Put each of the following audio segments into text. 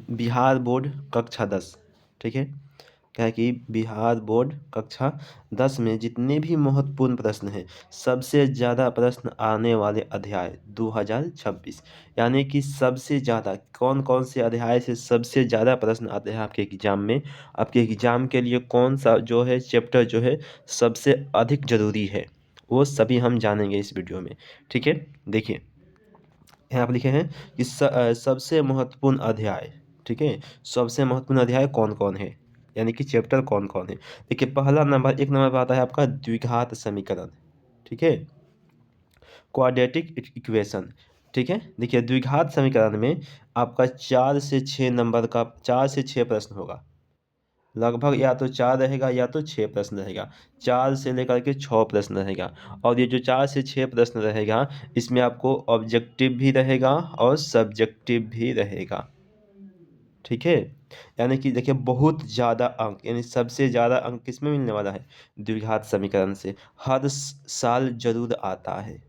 Bihar board कक्षा 10, ठीक है, क्या है कि बिहार बोर्ड कक्षा 10 में जितने भी महत्वपूर्ण प्रश्न हैं, सबसे ज़्यादा प्रश्न आने वाले अध्याय 2026, यानी कि सबसे ज़्यादा कौन कौन से अध्याय से सबसे ज़्यादा प्रश्न आते हैं आपके एग्जाम में, आपके एग्जाम के लिए कौन सा जो है चैप्टर जो है सबसे अधिक ज़रूरी है, वो सभी हम जानेंगे इस वीडियो में। ठीक है, देखिए यहाँ पर लिखे हैं कि सबसे महत्वपूर्ण अध्याय, ठीक है, सबसे महत्वपूर्ण अध्याय कौन कौन है, यानी कि चैप्टर कौन कौन है। देखिए पहला नंबर, एक नंबर पर आता है आपका द्विघात समीकरण, ठीक है, क्वाड्रेटिक इक्वेशन, ठीक है। देखिए द्विघात समीकरण में आपका 4 से 6 प्रश्न होगा, लगभग या तो 4 रहेगा या तो 6 प्रश्न रहेगा, 4 से लेकर के 6 प्रश्न रहेगा। और ये जो 4 से 6 प्रश्न रहेगा, इसमें आपको ऑब्जेक्टिव भी रहेगा और सब्जेक्टिव भी रहेगा, ठीक है। यानी कि देखिए बहुत ज़्यादा अंक, यानी सबसे ज़्यादा अंक किसमें मिलने वाला है, द्विघात समीकरण से। हर साल जरूर आता है,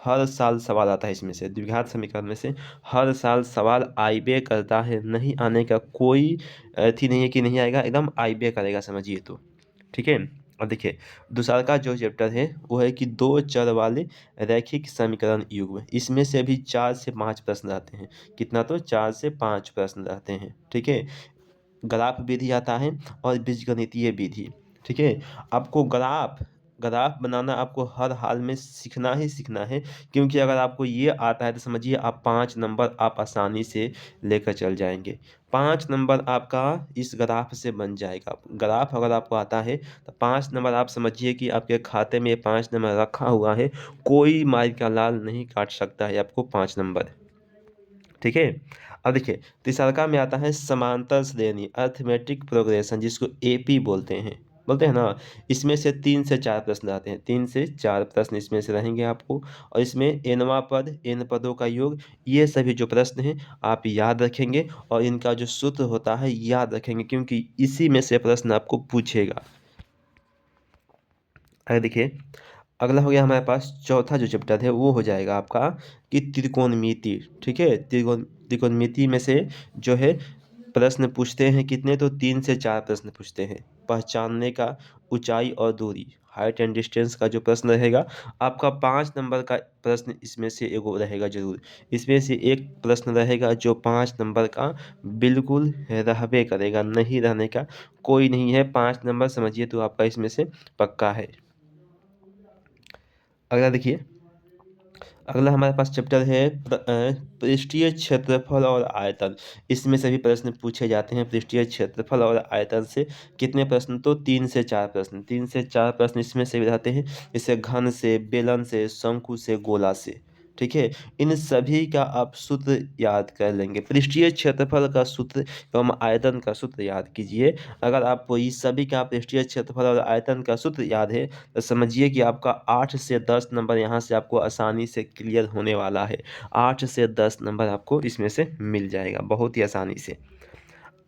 हर साल सवाल आता है इसमें से, द्विघात समीकरण में से हर साल सवाल आइबे करता है, नहीं आने का कोई थी नहीं है कि नहीं आएगा, एकदम आइबे करेगा समझिए तो, ठीक है। और देखिए दूसरा का जो चैप्टर है वो है कि दो चर वाले रैखिक समीकरण युग्म, इसमें से भी 4 से 5 प्रश्न आते हैं, कितना, तो 4 से 5 प्रश्न रहते हैं, ठीक है। ग्राफ विधि आता है और बीजगणितीय विधि, ठीक है। आपको ग्राफ ग्राफ बनाना आपको हर हाल में सीखना ही सीखना है, क्योंकि अगर आपको ये आता है तो समझिए आप 5 नंबर आप आसानी से लेकर चल जाएंगे, 5 नंबर आपका इस ग्राफ से बन जाएगा। ग्राफ अगर आपको आता है तो 5 नंबर आप समझिए कि आपके खाते में 5 नंबर रखा हुआ है, कोई मार का लाल नहीं काट सकता है आपको 5 नंबर, ठीक है। अब देखिए तीसरा में आता है समांतर श्रेणी अर्थमेटिक प्रोग्रेशन, जिसको एपी बोलते हैं ना। इसमें से 3 से 4 प्रश्न आते हैं, 3 से 4 प्रश्न इसमें से रहेंगे आपको, और इसमें एनवा पद, एन पदों का योग, ये सभी जो प्रश्न हैं आप याद रखेंगे और इनका जो सूत्र होता है याद रखेंगे, क्योंकि इसी में से प्रश्न आपको पूछेगा। अरे देखिए अगला हो गया हमारे पास चौथा जो चैप्टर है वो हो जाएगा आपका कि त्रिकोणमिति, ठीक है। त्रिकोणमिति में से जो है प्रश्न पूछते हैं कितने, तो 3 से 4 प्रश्न पूछते हैं। पहचानने का ऊंचाई और दूरी, हाइट एंड डिस्टेंस का जो प्रश्न रहेगा आपका 5 नंबर का प्रश्न इसमें से एगो रहेगा जरूर, इसमें से एक प्रश्न रहेगा जो 5 नंबर का बिल्कुल रहबे करेगा, नहीं रहने का कोई नहीं है, 5 नंबर समझिए तो आपका इसमें से पक्का है। अगला देखिए, अगला हमारे पास चैप्टर है पृष्ठीय क्षेत्रफल और आयतन, इसमें से भी प्रश्न पूछे जाते हैं। पृष्ठीय क्षेत्रफल और आयतन से कितने प्रश्न, तो 3 से 4 प्रश्न, 3 से 4 प्रश्न इसमें से भी रहते हैं, जैसे घन से, बेलन से, शंकु से, गोला से, ठीक है। इन सभी का आप सूत्र याद कर लेंगे, पृष्ठीय क्षेत्रफल का सूत्र एवं आयतन का सूत्र याद कीजिए। अगर आपको इस सभी का पृष्ठीय क्षेत्रफल और आयतन का सूत्र याद है तो समझिए कि आपका 8 से 10 नंबर यहाँ से आपको आसानी से क्लियर होने वाला है, 8 से 10 नंबर आपको इसमें से मिल जाएगा बहुत ही आसानी से।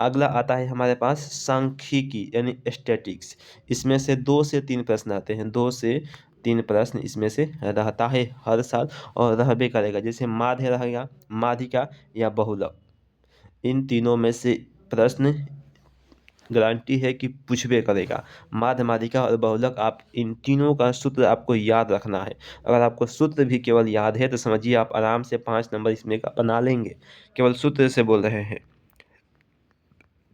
अगला आता है हमारे पास सांख्यिकी यानी स्टैटिक्स, इसमें से 2 से 3 प्रश्न आते हैं, 2 से 3 प्रश्न इसमें से रहता है हर साल और रहबे करेगा, जैसे माध्य रहेगा, माध्यिका या बहुलक, इन तीनों में से प्रश्न गारंटी है कि पूछबे करेगा। माध्य, माध्यिका और बहुलक, आप इन तीनों का सूत्र आपको याद रखना है। अगर आपको सूत्र भी केवल याद है तो समझिए आप आराम से 5 नंबर इसमें का बना लेंगे, केवल सूत्र से बोल रहे हैं,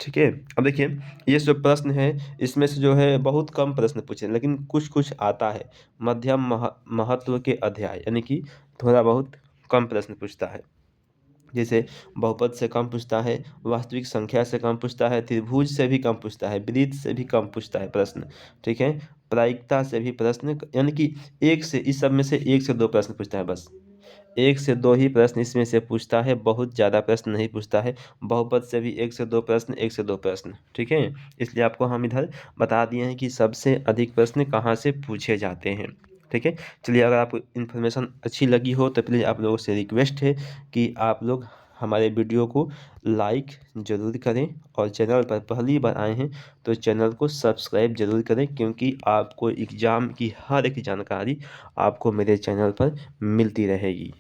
ठीक है। अब देखिए ये जो प्रश्न है इसमें से जो है बहुत कम प्रश्न पूछे, लेकिन कुछ कुछ आता है। मध्यम महत्व के अध्याय, यानी कि थोड़ा बहुत कम प्रश्न पूछता है, जैसे बहुपद से कम पूछता है, वास्तविक संख्या से कम पूछता है, त्रिभुज से भी कम पूछता है, वृत्त से भी कम पूछता है प्रश्न, ठीक है। प्रायिकता से भी प्रश्न, यानी कि एक से, इस सब में से 1 से 2 प्रश्न पूछता है, बस 1 से 2 ही प्रश्न इसमें से पूछता है, बहुत ज़्यादा प्रश्न नहीं पूछता है। बहुपद से भी 1 से 2 प्रश्न, 1 से 2 प्रश्न, ठीक है। इसलिए आपको हम इधर बता दिए हैं कि सबसे अधिक प्रश्न कहाँ से पूछे जाते हैं, ठीक है। चलिए अगर आपको इन्फॉर्मेशन अच्छी लगी हो तो प्लीज़ आप लोगों से रिक्वेस्ट है कि आप लोग हमारे वीडियो को लाइक ज़रूर करें, और चैनल पर पहली बार आए हैं तो चैनल को सब्सक्राइब ज़रूर करें, क्योंकि आपको एग्ज़ाम की हर एक जानकारी आपको मेरे चैनल पर मिलती रहेगी।